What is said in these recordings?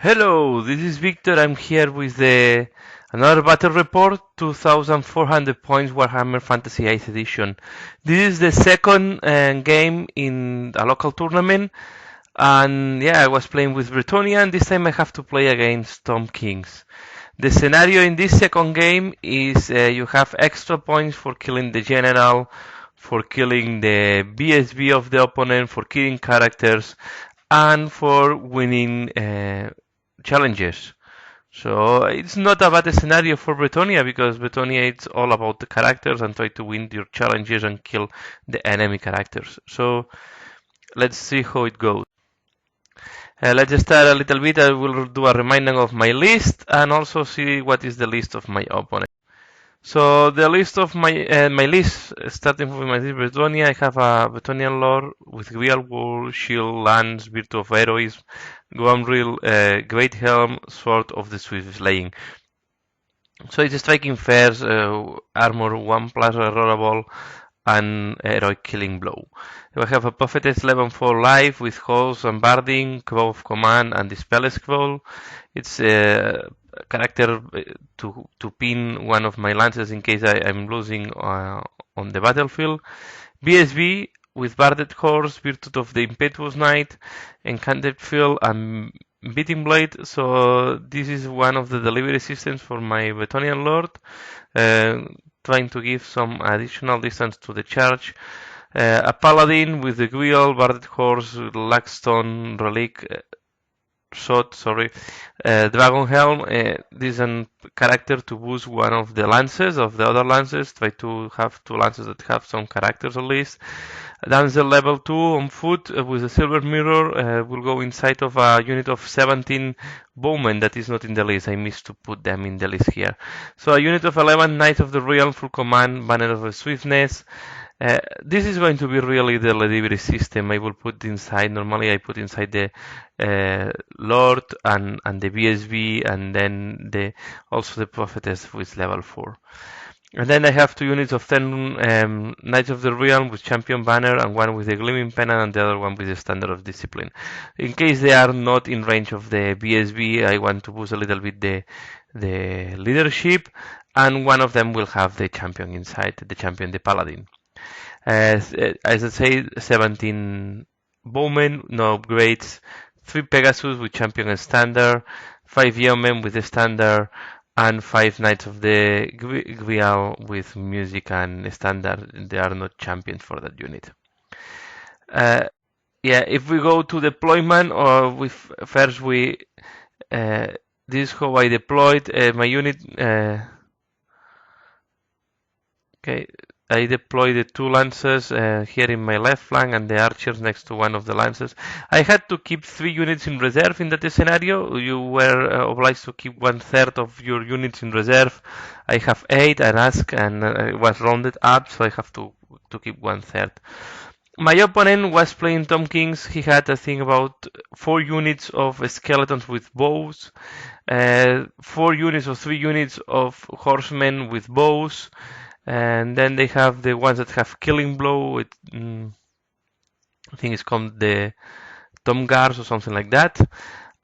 Hello, this is Victor. I'm here with another Battle Report 2400 points Warhammer Fantasy 8th edition. This is the second game in a local tournament, and yeah, I was playing with Bretonnia, and this time I have to play against Tom Kings. The scenario in this second game is you have extra points for killing the general, for killing the BSB of the opponent, for killing characters, and for winning challenges. So it's not a bad scenario for Bretonnia because Bretonnia it's all about the characters and try to win your challenges and kill the enemy characters. So let's see how it goes. Let's start a little bit. I will do a reminder of my list and also see what is the list of my opponent. So the list of my list, starting with my list, Bretonnia, I have a Bretonnian lore with Real War, Shield, Lance, Virtue of Heroism, Gomril, Great Helm, Sword of the Swift Slaying. So it's striking first, armor 1 plus rollable, and heroic killing blow. We have a prophetess level 4 life with holes and barding, crow of command, and dispel scroll. It's a character to pin one of my lances in case I'm losing on the battlefield. BSB with barded horse, virtue of the impetuous knight, enchanted field, and beating blade. So this is one of the delivery systems for my Bretonnian lord. Trying to give some additional distance to the charge. A paladin with the Grial, Barded Horse, Lagstone, Relic, Dragon Helm. This is a character to boost one of the lances of the other lances. Try to have two lances that have some characters at least. Dancer level 2 on foot with a silver mirror will go inside of a unit of 17 bowmen that is not in the list. I missed to put them in the list here. So a unit of 11 Knights of the Realm full command, banner of swiftness. This is going to be really the delivery system I will put inside. Normally I put inside the Lord and the BSB and then also the Prophetess with level 4. And then I have two units of 10 Knights of the Realm with Champion Banner and one with the Gleaming Pennant and the other one with the Standard of Discipline. In case they are not in range of the BSB, I want to boost a little bit the leadership, and one of them will have the champion inside, the Paladin. As I say, 17 Bowmen, no upgrades, 3 Pegasus with Champion and Standard, 5 Yeomen with the Standard, and 5 Knights of the Grial with music and standard. They are not champions for that unit. Yeah, if we go to deployment, or first this is how I deployed my unit. Okay, I deployed the 2 lances here in my left flank and the archers next to one of the lances. I had to keep 3 units in reserve in that scenario. You were obliged to keep 1/3 of your units in reserve. I have 8 and asked, and it was rounded up, so I have to keep 1/3. My opponent was playing Tom Kings. He had a thing about 4 units of skeletons with bows, 4 units or 3 units of horsemen with bows. And then they have the ones that have killing blow. I think it's called the Tom Guards or something like that.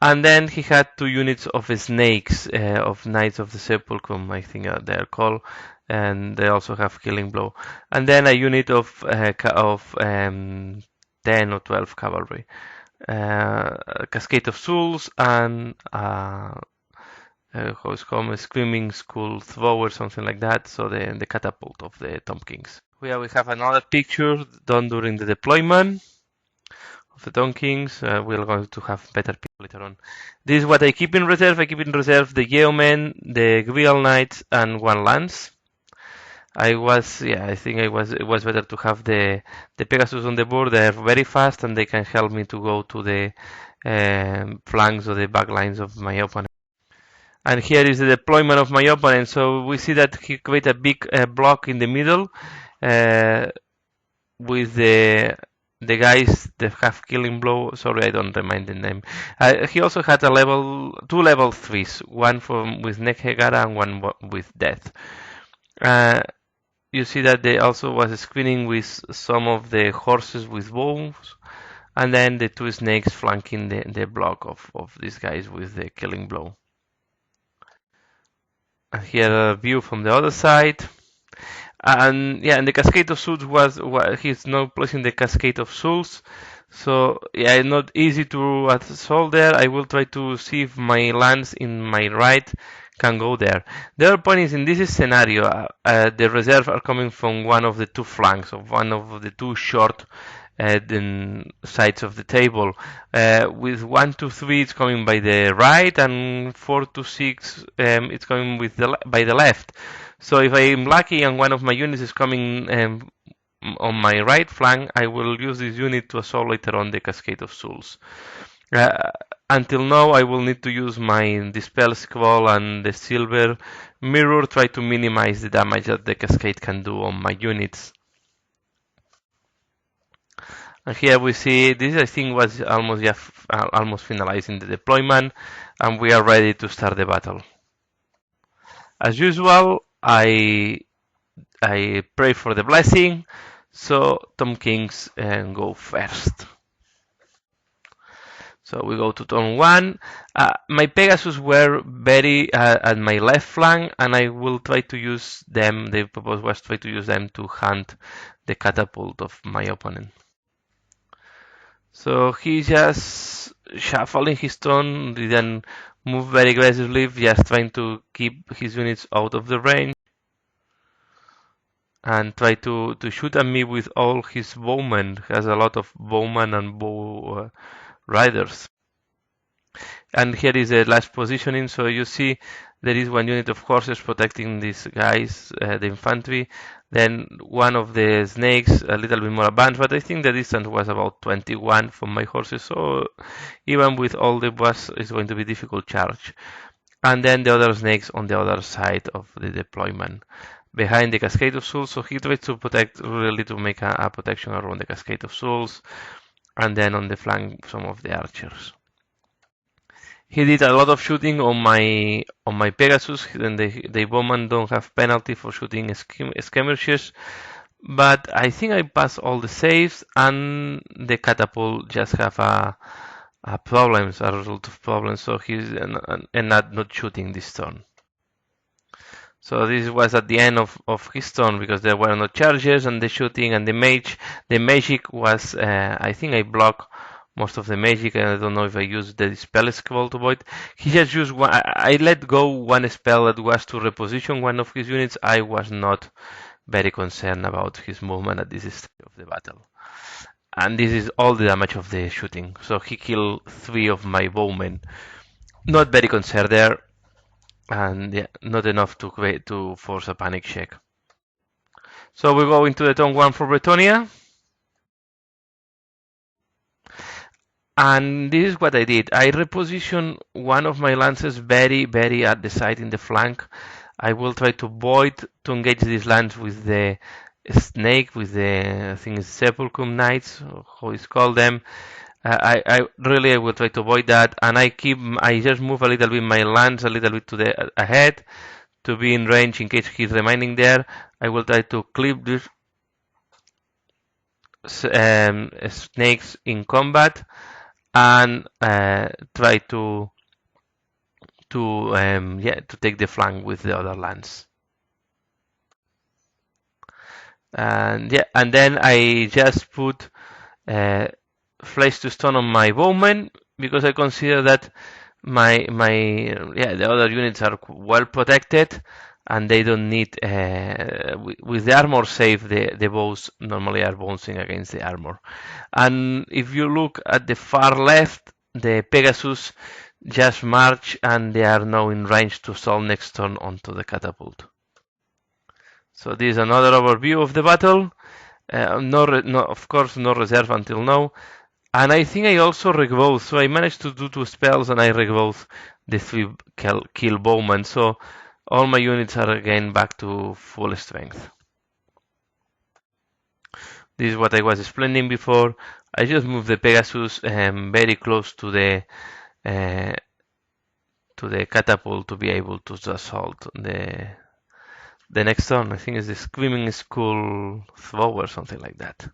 And then he had 2 units of snakes, of Knights of the Sepulchre, I think they're called, and they also have killing blow. And then a unit of 10 or 12 cavalry, Cascade of Souls, and how it's called, a Screaming Skull Thrower, something like that. So the catapult of the Tom Kings. Here we have another picture done during the deployment of the Tom Kings. We're going to have better people later on. This is what I keep in reserve. I keep in reserve the Yeomen, the Grial Knights, and 1 lance. I think it was better to have the Pegasus on the board. They're very fast and they can help me to go to the flanks or the back lines of my opponent. And here is the deployment of my opponent. So we see that he created a big block in the middle with the guys that have killing blow. Sorry, I don't remind the name. He also had a two level 3s, one with Nekhegara and one with Death. You see that they also was screening with some of the horses with bows. and then the two snakes flanking the block of these guys with the killing blow. And here a view from the other side. And yeah, and the Cascade of Souls he's now placing the Cascade of Souls. So yeah, it's not easy to assault there. I will try to see if my lands in my right can go there. The other point is in this scenario, the reserves are coming from one of the two flanks, of one of the two short sides of the table. With 1 to 3, it's coming by the right, and 4 to 6, it's coming by the left. So if I'm lucky and one of my units is coming on my right flank, I will use this unit to assault later on the Cascade of Souls. Until now, I will need to use my Dispel Scroll and the Silver Mirror, try to minimize the damage that the Cascade can do on my units. And here we see this, I think, was almost finalizing the deployment, and we are ready to start the battle. As usual, I pray for the blessing, so Tom Kings go first. So we go to turn 1. My Pegasus were very at my left flank, and I will try to use them. The purpose was try to use them to hunt the catapult of my opponent. So he just shuffling his turn, didn't move very aggressively, just trying to keep his units out of the range, and try to shoot at me with all his bowmen. He has a lot of bowmen and bow riders. And here is the last positioning, so you see there is one unit of horses protecting these guys, the infantry, then one of the snakes a little bit more advanced, but I think the distance was about 21 from my horses, so even with all the boss it's going to be difficult charge. And then the other snakes on the other side of the deployment, behind the Cascade of Souls, so he tries to protect, really to make a protection around the Cascade of Souls, and then on the flank some of the archers. He did a lot of shooting on my Pegasus, and the bowmen don't have penalty for shooting skirmishes, but I think I passed all the saves, and the catapult just have a result of problems, so he's not shooting this turn. So this was at the end of his turn, because there were no charges, and the shooting and the magic was, I think I blocked most of the magic, and I don't know if I used the spell scroll to avoid. He just used one. I let go one spell that was to reposition one of his units. I was not very concerned about his movement at this stage of the battle. And this is all the damage of the shooting. So he killed 3 of my bowmen. Not very concerned there, and yeah, not enough to force a panic check. So we go into the turn 1 for Bretonnia. And this is what I did. I repositioned one of my lances very, very at the side in the flank. I will try to avoid to engage these lance with the snake, with the, I think it's Sepulchrum Knights, how it's called them. I will try to avoid that, and I just move a little bit my lance a little bit to the ahead to be in range in case he's remaining there. I will try to clip these snakes in combat, and try to take the flank with the other lance. And then I just put flesh to stone on my bowmen, because I consider that the other units are well protected, and they don't need with the armor save, the bows normally are bouncing against the armor. And if you look at the far left, the Pegasus just march, and they are now in range to assault next turn onto the catapult. So this is another overview of the battle. Of course, no reserve until now. And I think I also regrowth, so I managed to do 2 spells, and I regrowth the 3 kill bowmen, so all my units are again back to full strength. This is what I was explaining before. I just moved the Pegasus very close to the catapult to be able to assault the next turn. I think it's the Screaming Skull Throw or something like that.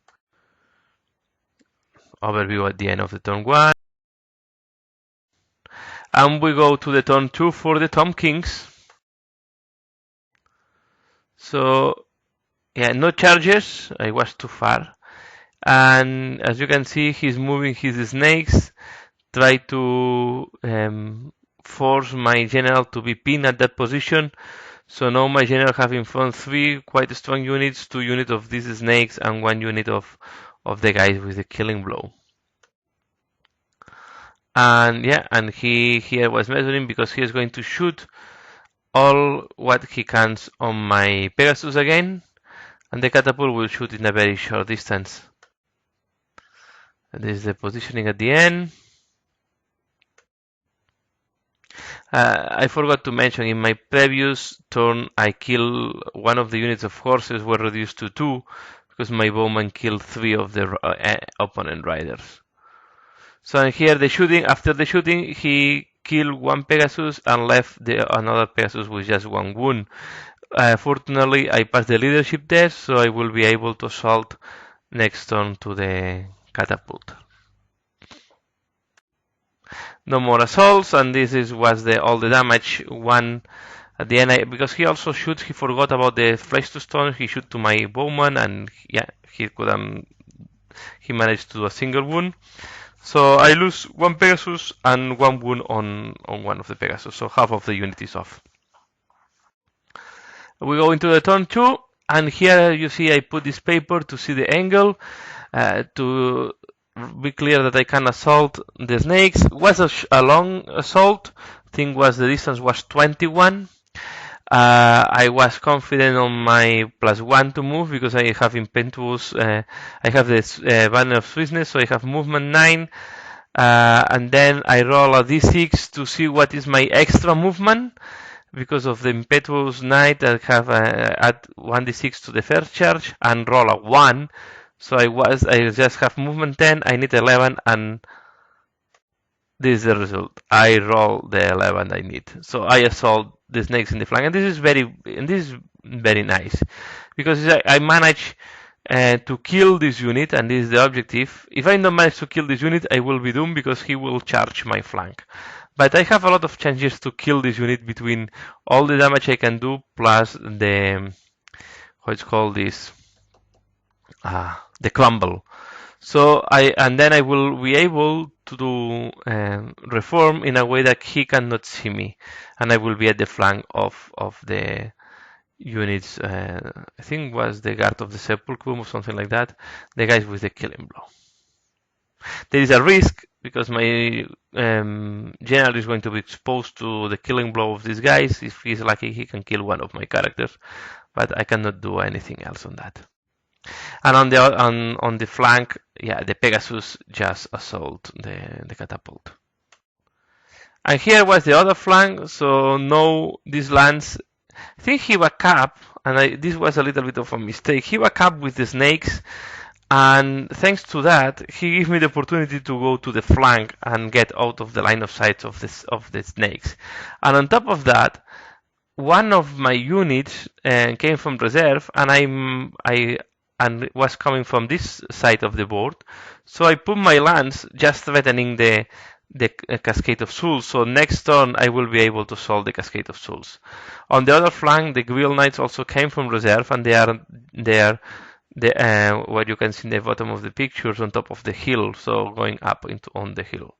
overview at the end of the turn 1. And we go to the turn 2 for the Tom Kings. So, yeah, no charges. I was too far. And as you can see, he's moving his snakes, try to force my general to be pinned at that position. So now my general have in front 3 quite strong units, 2 units of these snakes and 1 unit of the guys with the killing blow. And yeah, and he here was measuring because he is going to shoot all what he can on my Pegasus again, and the catapult will shoot in a very short distance. And this is the positioning at the end. I forgot to mention in my previous turn I killed one of the units of horses were reduced to 2 because my bowman killed 3 of the opponent riders. So here the shooting, after the shooting, he killed 1 Pegasus and left another Pegasus with just 1 wound. Fortunately, I passed the leadership test, so I will be able to assault next turn to the catapult. No more assaults, and this was all the damage. 1 at the end, because he also shoots, he forgot about the flesh to stone. He shoot to my bowman, and yeah, he managed to do a single wound. So I lose 1 Pegasus and 1 wound on one of the Pegasus, so half of the unit is off. We go into the turn 2, and here you see I put this paper to see the angle, to be clear that I can assault the snakes. It was a long assault. I think the distance was 21. I was confident on my +1 to move because I have impetuous. I have this banner of swiftness, so I have movement 9. And then I roll a d6 to see what is my extra movement. Because of the impetuous knight, I have add 1d6 to the first charge and roll a 1. So I just have movement 10. I need 11, and this is the result. I roll the 11 I need. So I assault the snakes in the flank, and this is very nice because I manage to kill this unit, and this is the objective. If I don't manage to kill this unit, I will be doomed because he will charge my flank. But I have a lot of chances to kill this unit between all the damage I can do plus the the crumble. So then I will be able to do reform in a way that he cannot see me, and I will be at the flank of the units. I think was the guard of the sepulchre or something like that. The guys with the killing blow. There is a risk because my general is going to be exposed to the killing blow of these guys. If he's lucky, he can kill one of my characters, but I cannot do anything else on that. And on the flank, yeah, the Pegasus just assault the catapult. And here was the other flank, so no, this lands. I think he was capped, and this was a little bit of a mistake. He was capped with the snakes. And thanks to that, he gave me the opportunity to go to the flank and get out of the line of sight of the snakes. And on top of that, one of my units came from reserve, and I was coming from this side of the board. So I put my lance just threatening the Cascade of Souls. So next turn I will be able to solve the Cascade of Souls. On the other flank, the Grill Knights also came from reserve, and they are what you can see in the bottom of the pictures on top of the hill, so going up on the hill.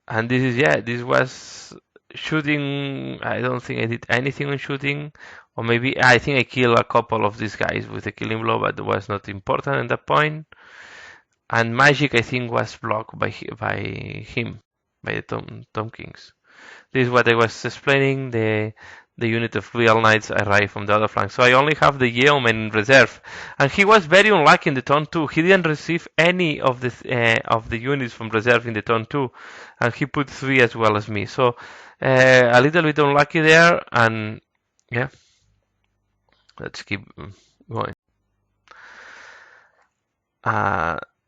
And this was shooting. I don't think I did anything on shooting, or maybe I think I killed a couple of these guys with the killing blow, but it was not important at that point. And magic, I think, was blocked by the Tom Kings. This is what I was explaining. The unit of real knights arrived from the other flank. So I only have the yeoman in reserve. And he was very unlucky in the turn 2. He didn't receive any of the units from reserve in the turn 2. And he put 3 as well as me. So a little bit unlucky there. And yeah, let's keep going.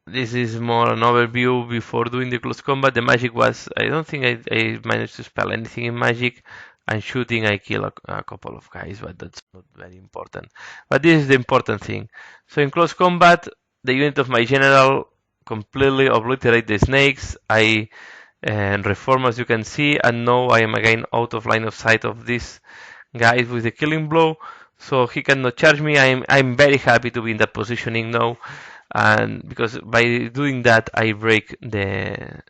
This is more an overview before doing the close combat. The magic was, I don't think I managed to spell anything in magic. And shooting, I kill a couple of guys, but that's not very important. But this is the important thing. So in close combat, the unit of my general completely obliterate the snakes. I reform, as you can see, and now I am again out of line of sight of this guy with the killing blow, so he cannot charge me. I'm very happy to be in that positioning now, and because by doing that I break the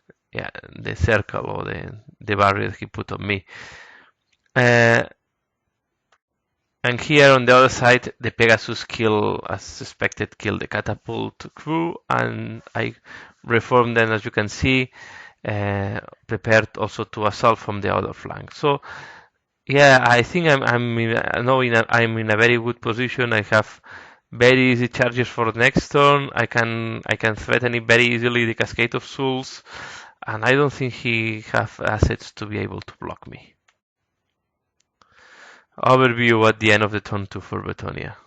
circle or the barrier he put on me. And here on the other side, the Pegasus as suspected, killed the catapult crew, and I reformed them, as you can see, prepared also to assault from the other flank. So, yeah, I think I'm in a very good position. I have very easy charges for the next turn. I can threaten it very easily, the Cascade of Souls, and I don't think he have assets to be able to block me. Overview at the end of the turn 2 for Bretonnia.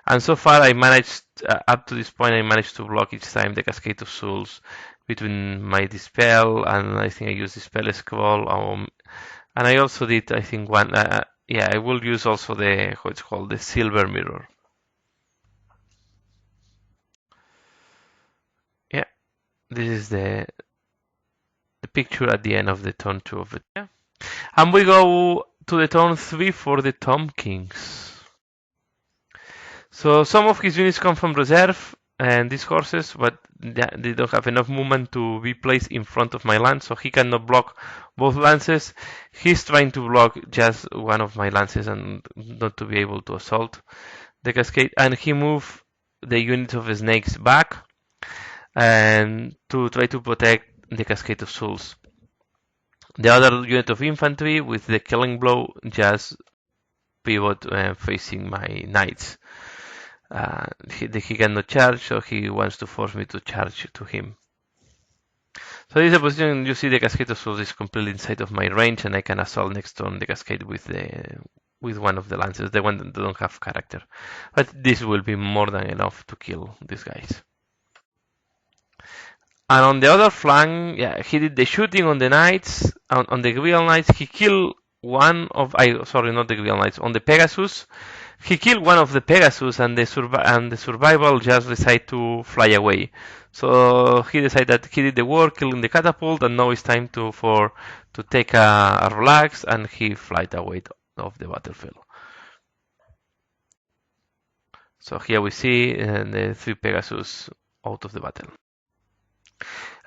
And so far I managed, up to this point, I managed to block each time the Cascade of Souls between my Dispel, and I think I used Dispel Scroll, and I also did, I think, one, I will use also how it's called, the Silver Mirror. Yeah, this is the picture at the end of the turn 2 of it. Yeah. And we go to the turn 3 for the Tom Kings. So some of his units come from reserve, and these horses, but they don't have enough movement to be placed in front of my lance, so he cannot block both lances. He's trying to block just one of my lances and not to be able to assault the cascade, and he moved the units of snakes back and to try to protect the Cascade of Souls. The other unit of infantry with the killing blow just pivot facing my knights. He cannot charge, so he wants to force me to charge to him. So this is a position. You see the Cascade of Souls is completely inside of my range, and I can assault next turn the Cascade with one of the lances, the one that don't have character. But this will be more than enough to kill these guys. And on the other flank, yeah, he did the shooting on the knights, on the Grial Knights. He killed one of, sorry, not the Grial Knights, on the Pegasus. He killed one of the Pegasus, and the survival just decided to fly away. So he decided that he did the work, killing the catapult, and now it's time to take a relax, and he flight away off the battlefield. So here we see the 3 Pegasus out of the battle.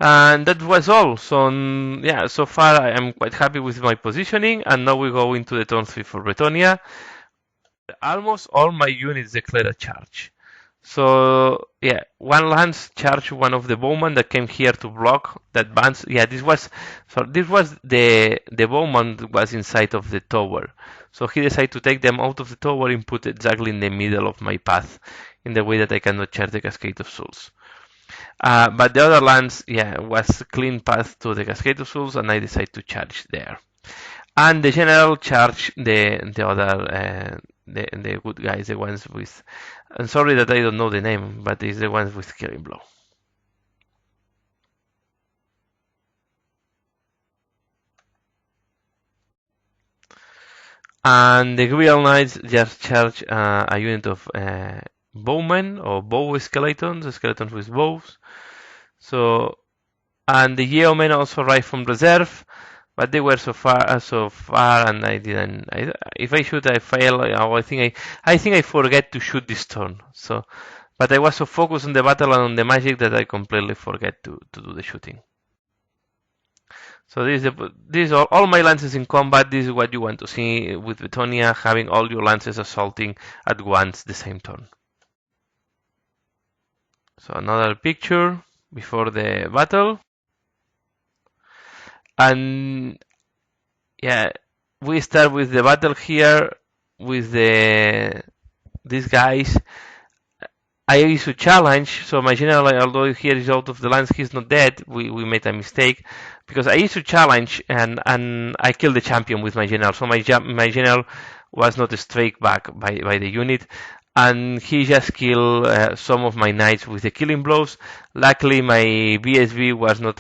And that was all. So yeah, so far I am quite happy with my positioning, and now we go into the turn 3 for Bretonnia. Almost all my units declare a charge. So yeah, one lance charged one of the bowmen that came here to block that advance. Yeah, this was the bowman that was inside of the tower. So he decided to take them out of the tower and put it exactly in the middle of my path, in the way that I cannot charge the Cascade of Souls. But the other lance, yeah, was clean path to the Cascade of Souls, and I decided to charge there. And the general charged the other, the good guys, the ones with. I'm sorry that I don't know the name, but it's the ones with killing blow. And the Grial Knights just charge a unit of bowmen or bow skeletons with bows. So, and the yeomen also arrived from reserve, but they were so far, and I didn't. If I shoot, I fail. I think I forget to shoot this turn. So, but I was so focused on the battle and on the magic that I completely forget to do the shooting. So this are all my lances in combat. This is what you want to see with Bretonnia, having all your lances assaulting at once the same turn. So another picture before the battle. And yeah, we start with the battle here with these guys. I issue challenge, so my general, although here is out of the lines, he's not dead. We made a mistake because I issue challenge and I killed the champion with my general. So my general was not struck back by the unit, and he just killed some of my knights with the killing blows. Luckily, my BSB was not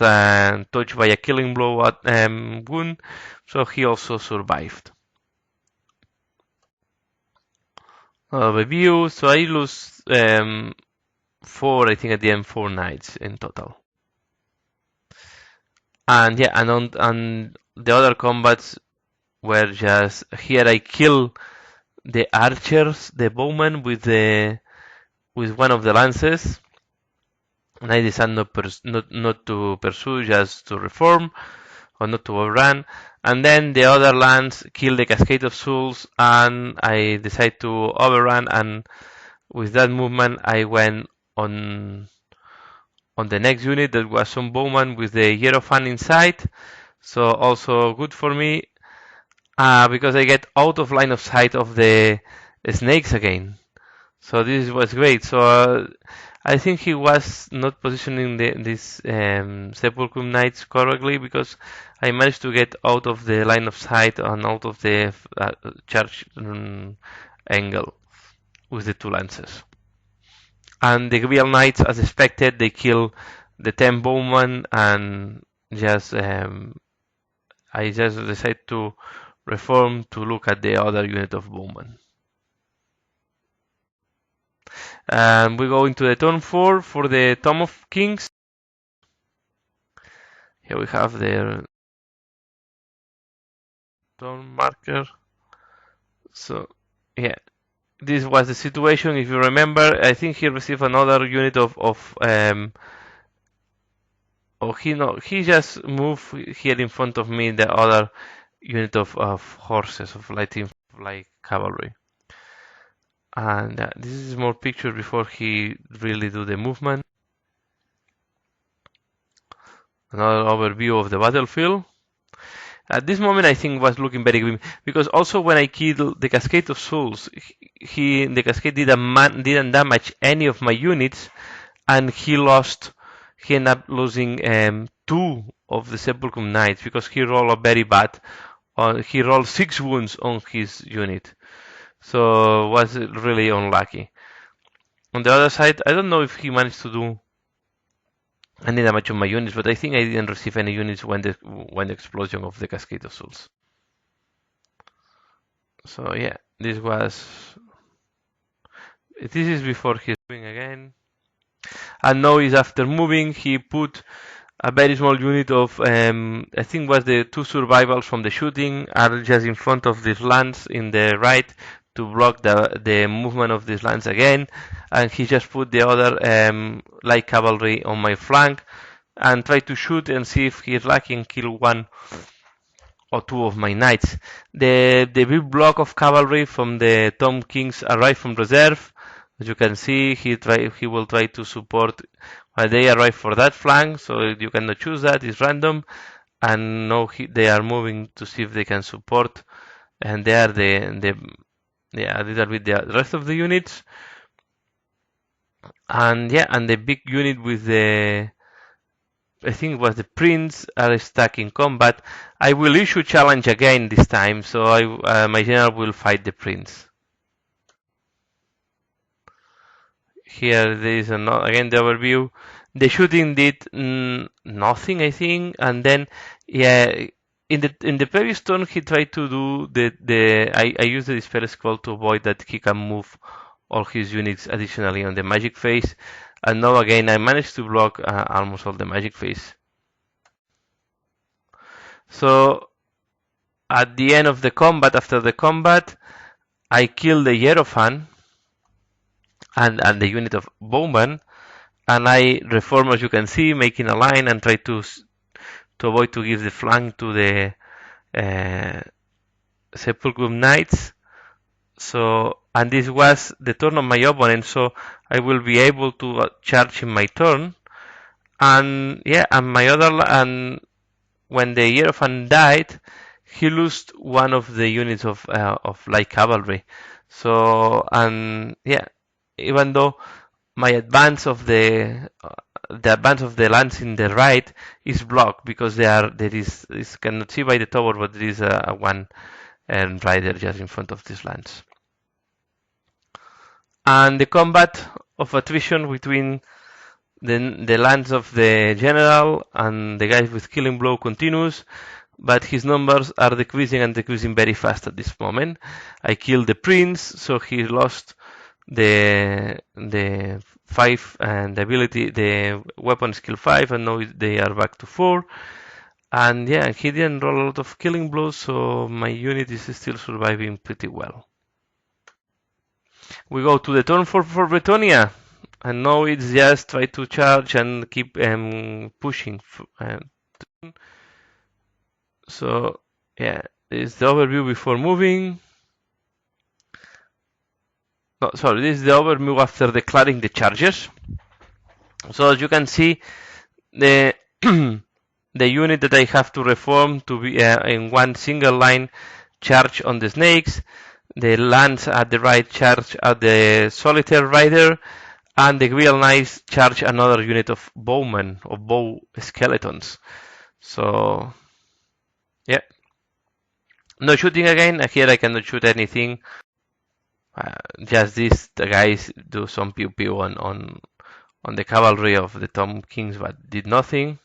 touched by a killing blow wound, so he also survived. Review. So I lose four, I think at the end, 4 knights in total. And yeah, and on the other combats were just here I kill the archers, the bowmen with one of the lances, and I decide not to pursue, just to reform or not to overrun. And then the other lance kill the Cascade of Souls, and I decide to overrun. And with that movement, I went on the next unit that was some bowman with the Hierophant inside. So also good for me because I get out of line of sight of the snakes again. So this was great. So I think he was not positioning these Sepulchrum Knights correctly, because I managed to get out of the line of sight and out of the charge angle with the two lances. And the real Knights, as expected, they kill the 10 bowmen, and just I just decided to reform to look at the other unit of bowmen. And we go into the turn 4 for the Tomb of Kings. Here we have the turn marker. So yeah, this was the situation. If you remember, I think he received another unit he just moved here in front of me the other unit of horses, of light cavalry. And this is more picture before he really do the movement. Another overview of the battlefield. At this moment, I think was looking very grim, because also when I killed the Cascade of Souls, the Cascade didn't damage any of my units, and he ended up losing 2 of the Sepulchrum Knights, because he rolled a very bad. He rolled 6 wounds on his unit, so was really unlucky. On the other side, I don't know if he managed to do any damage on my units, but I think I didn't receive any units when the explosion of the Cascade of Souls. So yeah, this is before he's moving again. And now is after moving, he put a very small unit of, I think was the 2 survivals from the shooting, are just in front of this lance in the right to block the movement of this lance again. And he just put the other light cavalry on my flank and try to shoot and see if he's lucky and kill 1 or 2 of my knights. The big block of cavalry from the Tomb Kings arrive from reserve. As you can see, he will try to support while they arrive for that flank, so you cannot choose that, it's random. And now they are moving to see if they can support, and they are the rest of the units. And yeah, and the big unit with I think it was the Prince, are stuck in combat. I will issue challenge again this time, so my general will fight the Prince. Here there is again the overview. The shooting did nothing, I think, and then yeah, in the previous turn he tried to do I used the Despair Scroll to avoid that he can move all his units additionally on the magic phase, and now again I managed to block almost all the magic phase. So at the end of the combat, after the combat, I killed the Hierophant and the unit of bowmen, and I reform, as you can see, making a line and try to avoid to give the flank to the Sepulchrum Knights. So, and this was the turn of my opponent, so I will be able to charge in my turn. And yeah, and when the Hierophant died, he lost 1 of the units of light cavalry. So, and yeah, even though my advance of the advance of the lance in the right is blocked, because there is cannot see by the tower, but there is a 1 rider just in front of this lance. And the combat of attrition between the lance of the general and the guys with killing blow continues, but his numbers are decreasing and decreasing very fast at this moment. I killed the Prince, so he lost the 5 and the ability, the weapon skill 5, and now they are back to 4. And yeah, he didn't roll a lot of killing blows, so my unit is still surviving pretty well. We go to the turn for Bretonnia, and now it's just try to charge and keep pushing. So yeah, this is the overview before moving. No, sorry, this is the overview after declaring the charges. So as you can see, the the unit that I have to reform to be in one single line charge on the snakes, the lance at the right charge at the solitaire rider, and the real knights charge another unit of bowmen or bow skeletons. So yeah, no shooting again. Here I cannot shoot anything. Just these the guys do some pew pew on the cavalry of the Tom Kings, but did nothing.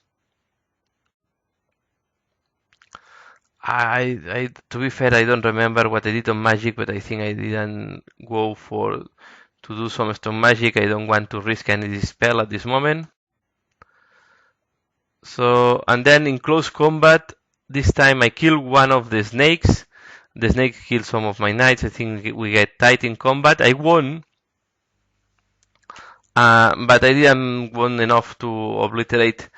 To be fair, I don't remember what I did on magic, but I think I didn't go to do some stone magic. I don't want to risk any spell at this moment. So, and then in close combat, this time I kill one of the snakes. The snake killed some of my knights. I think we get tight in combat. I won, but I didn't won enough to obliterate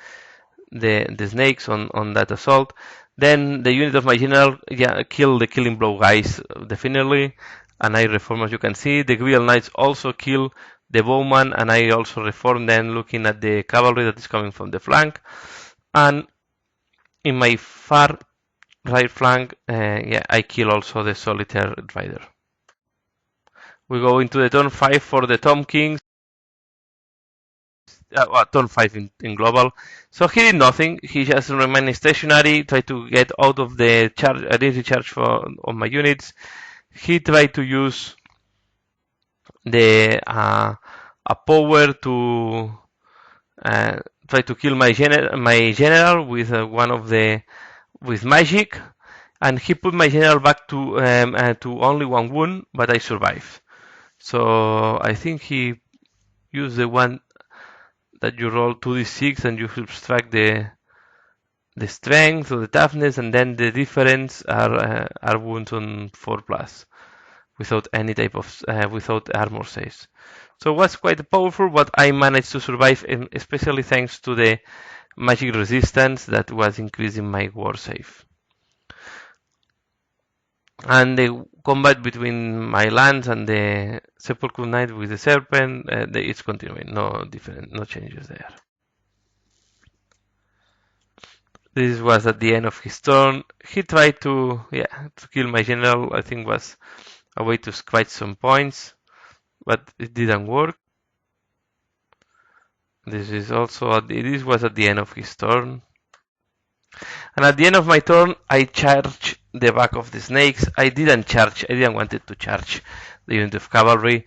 the snakes on that assault. Then the unit of my general killed the killing blow guys definitely, and I reform as you can see. The real knights also kill the bowman, and I also reform them looking at the cavalry that is coming from the flank. And in my far right flank, I kill also the solitaire rider. We go into the turn 5 for the Tom Kings. Turn 5 in global. So he did nothing. He just remained stationary, tried to get out of the charge, identity charge on my units. He tried to use the a power to try to kill my general with with magic, and he put my general back to only one wound, but I survived. So I think he used the one that you roll 2d6 and you subtract the strength or the toughness, and then the difference are wounds on 4+, without any type of without armor saves. So it was quite powerful, but I managed to survive, especially thanks to the magic resistance that was increasing my war save. And the combat between my lance and the Sepulchre Knight with the Serpent, it's continuing. No changes there. This was at the end of his turn. He tried to kill my general. I think was a way to scratch some points, but it didn't work. This was at the end of his turn. And at the end of my turn, I charged the back of the snakes. I didn't wanted to charge the unit of cavalry.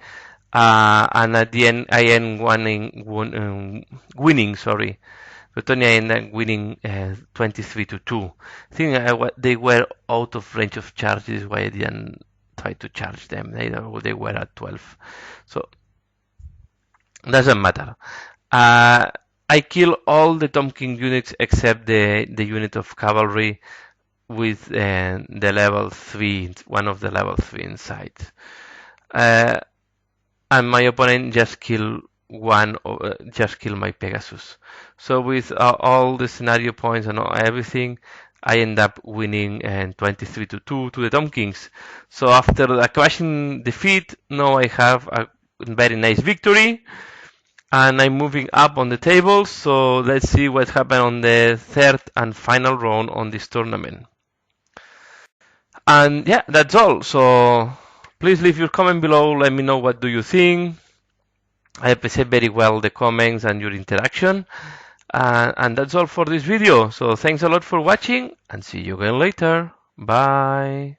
And at the end, I end winning. Sorry, Bretonnia ended up winning 23-2. I think they were out of range of charges. Why I didn't try to charge them? They were at 12, so doesn't matter. I kill all the Tom King units except the unit of cavalry with the level 3, one of the level 3 inside. And my opponent just killed my Pegasus. So with all the scenario points and everything, I end up winning 23-2 to the Tom Kings. So after a crushing defeat, now I have a very nice victory. And I'm moving up on the table, so let's see what happened on the third and final round on this tournament. And yeah, that's all. So please leave your comment below, let me know what do you think. I appreciate very well the comments and your interaction. And that's all for this video. So thanks a lot for watching, and see you again later. Bye.